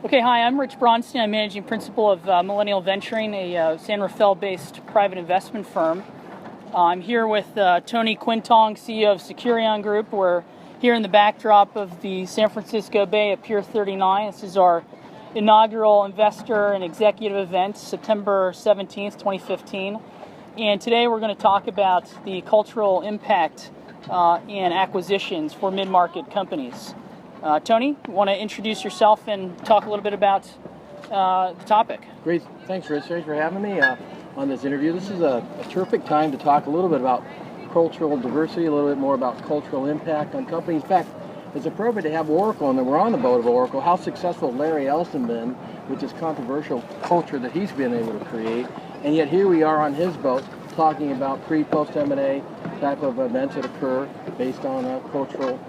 Okay, hi, I'm Rich Bronstein. I'm Managing Principal of Millennial Venturing, a San Rafael-based private investment firm. I'm here with Tony Quintong, CEO of Securieon Group. We're here in the backdrop of the San Francisco Bay at Pier 39. This is our inaugural investor and executive event, September 17th, 2015. And today we're going to talk about the cultural impact and acquisitions for mid-market companies. Tony, you want to introduce yourself and talk a little bit about the topic? Great. Thanks, Rich. Thanks for having me on this interview. This is a terrific time to talk a little bit about cultural diversity, a little bit more about cultural impact on companies. In fact, it's appropriate to have Oracle, and then we're on the boat of Oracle, how successful Larry Ellison been with this controversial culture that he's been able to create. And yet here we are on his boat talking about pre-post M&A type of events that occur based on cultural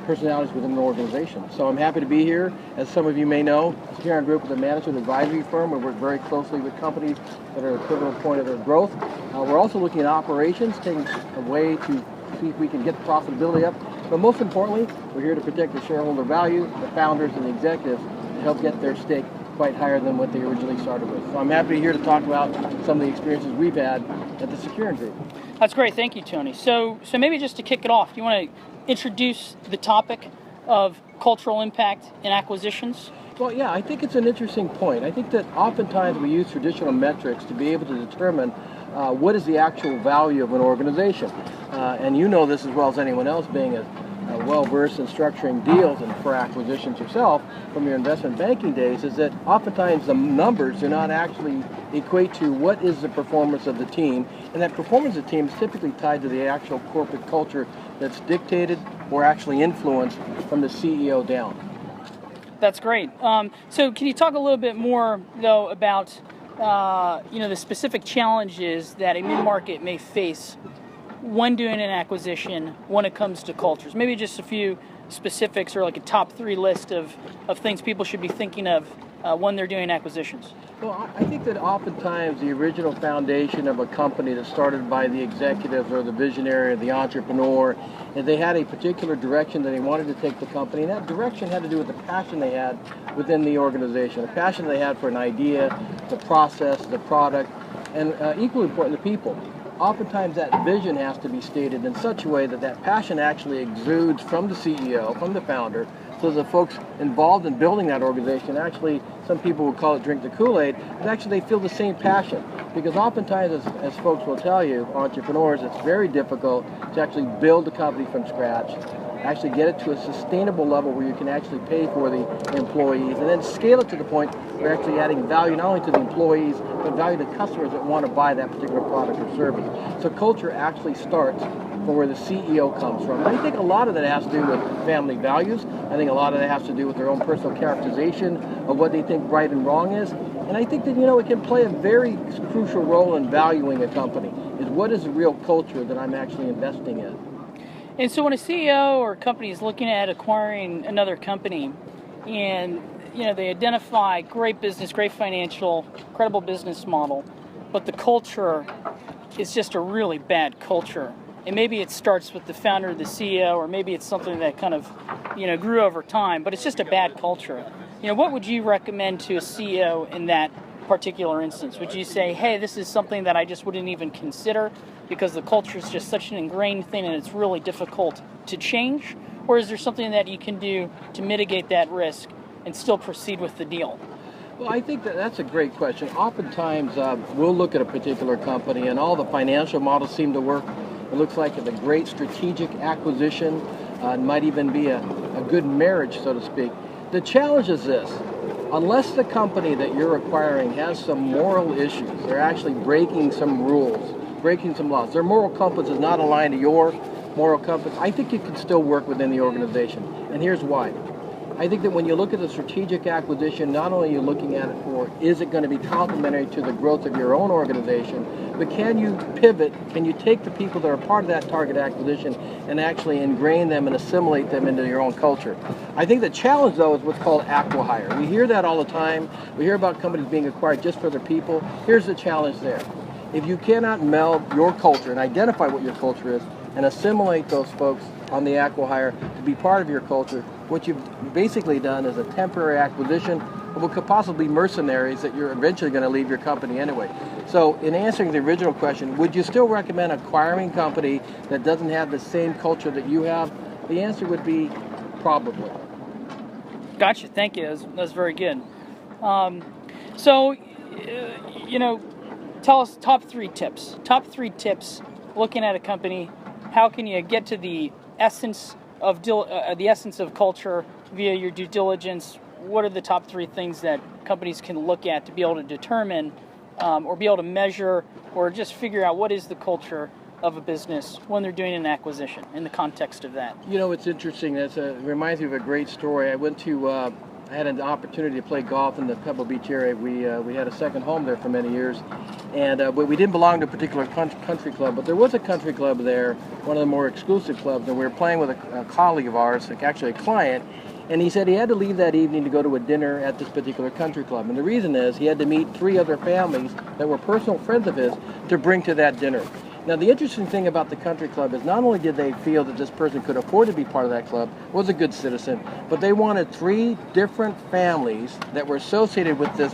personalities within an organization. So I'm happy to be here. As some of you may know, Securieon Group is a management advisory firm. We work very closely with companies that are at a pivotal point of their growth. We're also looking at operations, taking a way to see if we can get the profitability up. But most importantly, we're here to protect the shareholder value, the founders and the executives, to help get their stake quite higher than what they originally started with. So I'm happy to here to talk about some of the experiences we've had at the Securieon Group. That's great. Thank you, Tony. So maybe just to kick it off, do you want to introduce the topic of cultural impact and acquisitions? Well, yeah, I think it's an interesting point. I think that oftentimes we use traditional metrics to be able to determine what is the actual value of an organization. And you know this as well as anyone else, being a well-versed in structuring deals and for acquisitions yourself from your investment banking days, is that oftentimes the numbers do not actually equate to what is the performance of the team. And that performance of the team is typically tied to the actual corporate culture that's dictated or actually influenced from the CEO down. That's great. So can you talk a little bit more, though, about the specific challenges that a mid-market may face when doing an acquisition when it comes to cultures? Maybe just a few specifics or like a top 3 list of things people should be thinking of when they're doing acquisitions. Well, I think that oftentimes the original foundation of a company that started by the executives or the visionary or the entrepreneur, and they had a particular direction that they wanted to take the company, and that direction had to do with the passion they had within the organization, the passion they had for an idea, the process, the product, and equally important, the people. Oftentimes that vision has to be stated in such a way that that passion actually exudes from the CEO, from the founder, so the folks involved in building that organization, actually, some people would call it drink the Kool-Aid, but actually they feel the same passion. Because oftentimes, as folks will tell you, entrepreneurs, it's very difficult to actually build a company from scratch, actually get it to a sustainable level where you can actually pay for the employees, and then scale it to the point where you're actually adding value not only to the employees, but value to customers that want to buy that particular product or service. So culture actually starts from where the CEO comes from. And I think a lot of that has to do with family values. I think a lot of that has to do with their own personal characterization of what they think right and wrong is. And I think that, it can play a very crucial role in valuing a company, is what is the real culture that I'm actually investing in. And so when a CEO or a company is looking at acquiring another company and they identify great business, great financial, credible business model, but the culture is just a really bad culture. And maybe it starts with the founder, the CEO, or maybe it's something that kind of, grew over time, but it's just a bad culture. What would you recommend to a CEO in that particular instance? Would you say, hey, this is something that I just wouldn't even consider because the culture is just such an ingrained thing and it's really difficult to change? Or is there something that you can do to mitigate that risk and still proceed with the deal? Well, I think that's a great question. Oftentimes, we'll look at a particular company and all the financial models seem to work. It looks like it's a great strategic acquisition. It might even be a good marriage, so to speak. The challenge is this. Unless the company that you're acquiring has some moral issues, they're actually breaking some rules, breaking some laws, their moral compass is not aligned to your moral compass, I think it can still work within the organization. And here's why. I think that when you look at the strategic acquisition, not only are you looking at it for, is it going to be complementary to the growth of your own organization, but can you pivot, can you take the people that are part of that target acquisition and actually ingrain them and assimilate them into your own culture? I think the challenge, though, is what's called acqui-hire. We hear that all the time. We hear about companies being acquired just for their people. Here's the challenge there. If you cannot meld your culture and identify what your culture is and assimilate those folks on the acqui-hire to be part of your culture, what you've basically done is a temporary acquisition of what could possibly be mercenaries that you're eventually going to leave your company anyway. So in answering the original question, would you still recommend acquiring a company that doesn't have the same culture that you have? The answer would be probably. Gotcha. Thank you. That's very good. So, tell us top three tips. Top three tips looking at a company. How can you get to the essence of culture via your due diligence? What are the top three things that companies can look at to be able to determine or be able to measure or just figure out what is the culture of a business when they're doing an acquisition in the context of that? It's interesting. It reminds me of a great story. I had an opportunity to play golf in the Pebble Beach area. We had a second home there for many years, and we didn't belong to a particular country club, but there was a country club there, one of the more exclusive clubs, and we were playing with a colleague of ours, actually a client, and he said he had to leave that evening to go to a dinner at this particular country club. And the reason is he had to meet 3 other families that were personal friends of his to bring to that dinner. Now, the interesting thing about the country club is not only did they feel that this person could afford to be part of that club, was a good citizen, but they wanted 3 different families that were associated with this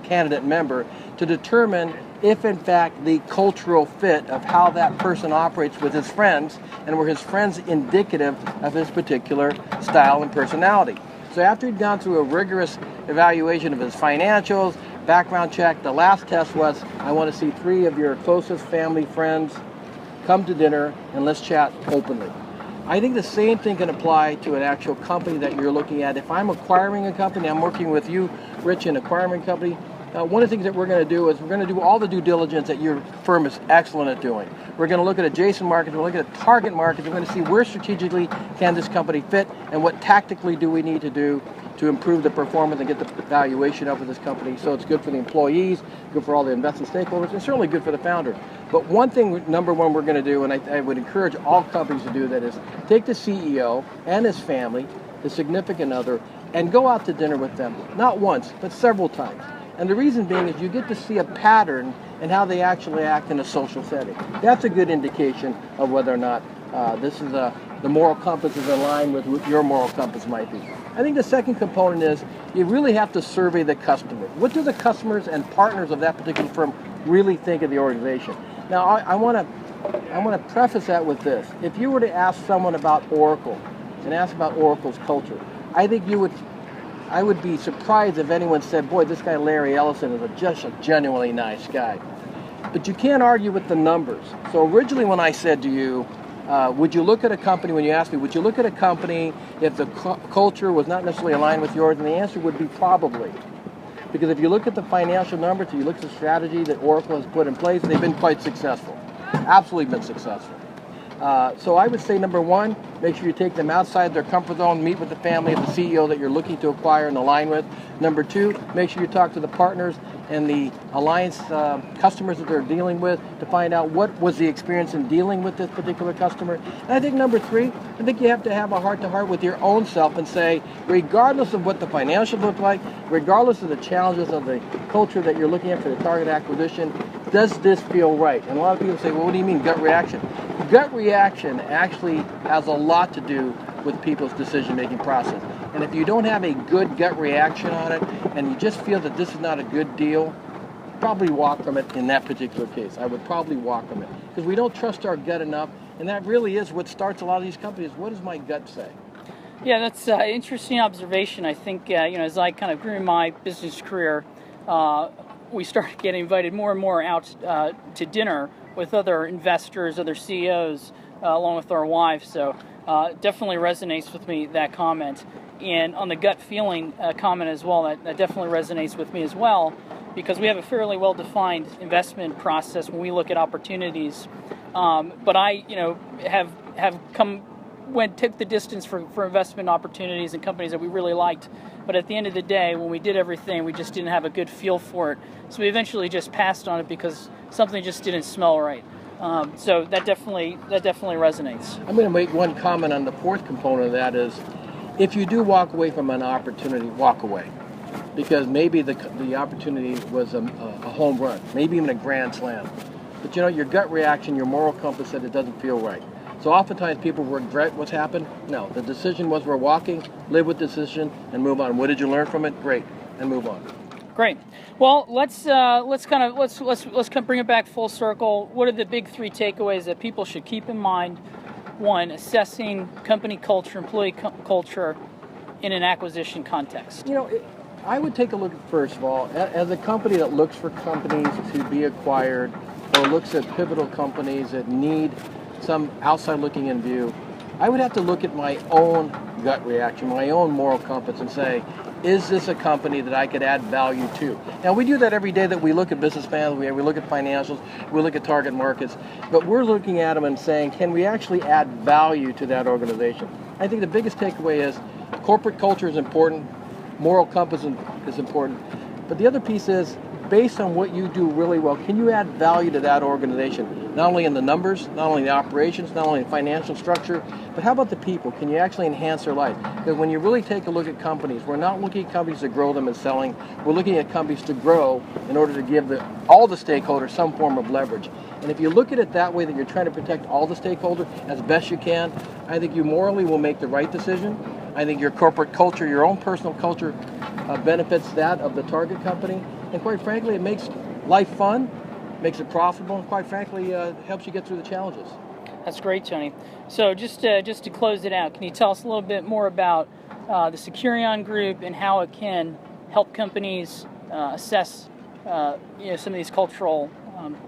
candidate member to determine if, in fact, the cultural fit of how that person operates with his friends, and were his friends indicative of his particular style and personality. So after he'd gone through a rigorous evaluation of his financials, background check, the last test was, I want to see 3 of your closest family friends come to dinner and let's chat openly. I think the same thing can apply to an actual company that you're looking at. If I'm acquiring a company, I'm working with you, Rich, in acquiring a company, one of the things that we're going to do is we're going to do all the due diligence that your firm is excellent at doing. We're going to look at adjacent markets, we're looking at target markets, we're going to see where strategically can this company fit and what tactically do we need to do to improve the performance and get the valuation up of this company so it's good for the employees, good for all the investment stakeholders, and certainly good for the founder. But one thing, number one, we're going to do, and I would encourage all companies to do that, is take the CEO and his family, the significant other, and go out to dinner with them, not once, but several times. And the reason being is you get to see a pattern in how they actually act in a social setting. That's a good indication of whether or not the moral compass is in line with what your moral compass might be. I think the second component is you really have to survey the customer. What do the customers and partners of that particular firm really think of the organization? Now, I want to preface that with this. If you were to ask someone about Oracle and ask about Oracle's culture, I think I would be surprised if anyone said, boy, this guy Larry Ellison is just a genuinely nice guy. But you can't argue with the numbers. So originally when I said to you, would you look at a company, when you asked me, would you look at a company if the culture was not necessarily aligned with yours? And the answer would be probably. Because if you look at the financial numbers, if you look at the strategy that Oracle has put in place, they've been quite successful. Absolutely been successful. So I would say, number one, make sure you take them outside their comfort zone, meet with the family of the CEO that you're looking to acquire and align with. Number two, make sure you talk to the partners and the alliance customers that they're dealing with to find out what was the experience in dealing with this particular customer. And I think number three, I think you have to have a heart-to-heart with your own self and say, regardless of what the financials look like, regardless of the challenges of the culture that you're looking at for the target acquisition, does this feel right? And a lot of people say, well, what do you mean gut reaction? Gut reaction actually has a lot to do with people's decision-making process. And if you don't have a good gut reaction on it, and you just feel that this is not a good deal, probably walk from it in that particular case. I would probably walk from it. Because we don't trust our gut enough, and that really is what starts a lot of these companies. What does my gut say? Yeah, that's an interesting observation. I think, as I kind of grew in my business career, we started getting invited more and more out to dinner with other investors, other CEOs, along with our wives. So definitely resonates with me, that comment. And on the gut feeling comment as well, that definitely resonates with me as well, because we have a fairly well-defined investment process when we look at opportunities. But I, took the distance for investment opportunities and companies that we really liked. But at the end of the day, when we did everything, we just didn't have a good feel for it. So we eventually just passed on it because something just didn't smell right. So that definitely resonates. I'm going to make one comment on the fourth component of that is, if you do walk away from an opportunity, walk away. Because maybe the opportunity was a home run, maybe even a grand slam. But your gut reaction, your moral compass said it doesn't feel right. So oftentimes people regret what's happened. No, the decision was we're walking, live with the decision, and move on. What did you learn from it? Great, and move on. Great. Well, let's bring it back full circle. What are the big three takeaways that people should keep in mind? One, assessing company culture, employee culture in an acquisition context. I would take a look at, first of all, as a company that looks for companies to be acquired or looks at pivotal companies that need some outside looking in view, I would have to look at my own gut reaction, my own moral compass, and say, is this a company that I could add value to? Now, we do that every day that we look at business plans, we look at financials, we look at target markets, but we're looking at them and saying, can we actually add value to that organization? I think the biggest takeaway is corporate culture is important, moral compass is important, but the other piece is, based on what you do really well, can you add value to that organization? Not only in the numbers, not only in the operations, not only in financial structure, but how about the people? Can you actually enhance their life? Because when you really take a look at companies, we're not looking at companies to grow them and selling. We're looking at companies to grow in order to give all the stakeholders some form of leverage. And if you look at it that way, that you're trying to protect all the stakeholders as best you can, I think you morally will make the right decision. I think your corporate culture, your own personal culture, benefits that of the target company. And quite frankly, it makes life fun, makes it profitable, and quite frankly, helps you get through the challenges. That's great, Tony. So just to close it out, can you tell us a little bit more about the Securieon Group and how it can help companies assess some of these cultural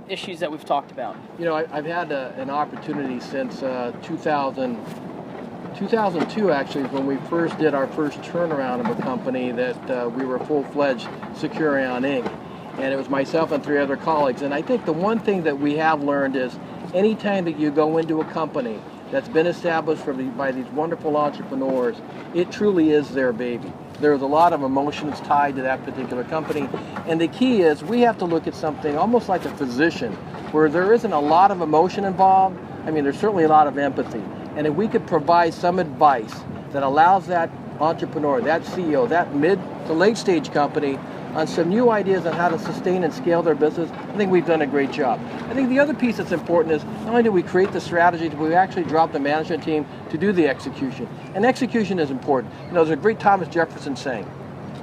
issues that we've talked about? I've had an opportunity since 2002 actually, is when we first did our first turnaround of a company that we were full-fledged Securieon Inc. And it was myself and 3 other colleagues. And I think the one thing that we have learned is anytime that you go into a company that's been established by these wonderful entrepreneurs, it truly is their baby. There's a lot of emotions tied to that particular company. And the key is we have to look at something almost like a physician, where there isn't a lot of emotion involved. I mean, there's certainly a lot of empathy. And if we could provide some advice that allows that entrepreneur, that CEO, that mid to late stage company on some new ideas on how to sustain and scale their business, I think we've done a great job. I think the other piece that's important is not only do we create the strategy, but we actually drop the management team to do the execution. And execution is important. There's a great Thomas Jefferson saying,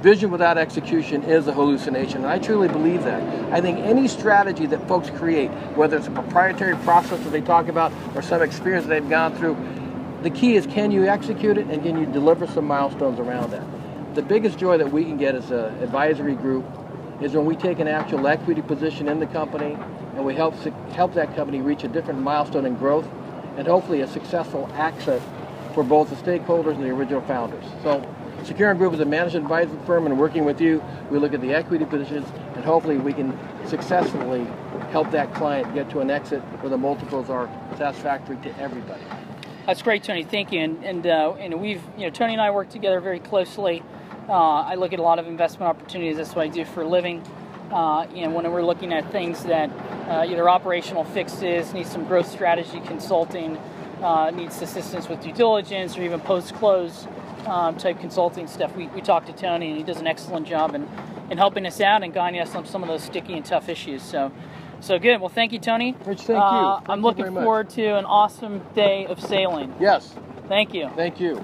vision without execution is a hallucination, and I truly believe that. I think any strategy that folks create, whether it's a proprietary process that they talk about or some experience that they've gone through, the key is, can you execute it and can you deliver some milestones around that? The biggest joy that we can get as an advisory group is when we take an actual equity position in the company and we help that company reach a different milestone in growth and hopefully a successful exit for both the stakeholders and the original founders. So Securieon Group is a management advisory firm, and working with you, we look at the equity positions and hopefully we can successfully help that client get to an exit where the multiples are satisfactory to everybody. That's great, Tony. Thank you. And we've, Tony and I work together very closely. I look at a lot of investment opportunities. That's what I do for a living. When we're looking at things that either operational fixes, need some growth strategy consulting, needs assistance with due diligence, or even post-close type consulting stuff, we talk to Tony, and he does an excellent job in helping us out and guiding us on some of those sticky and tough issues. So good. Well, thank you, Tony. Rich, thank you. I'm looking forward to an awesome day of sailing. Yes. Thank you. Thank you.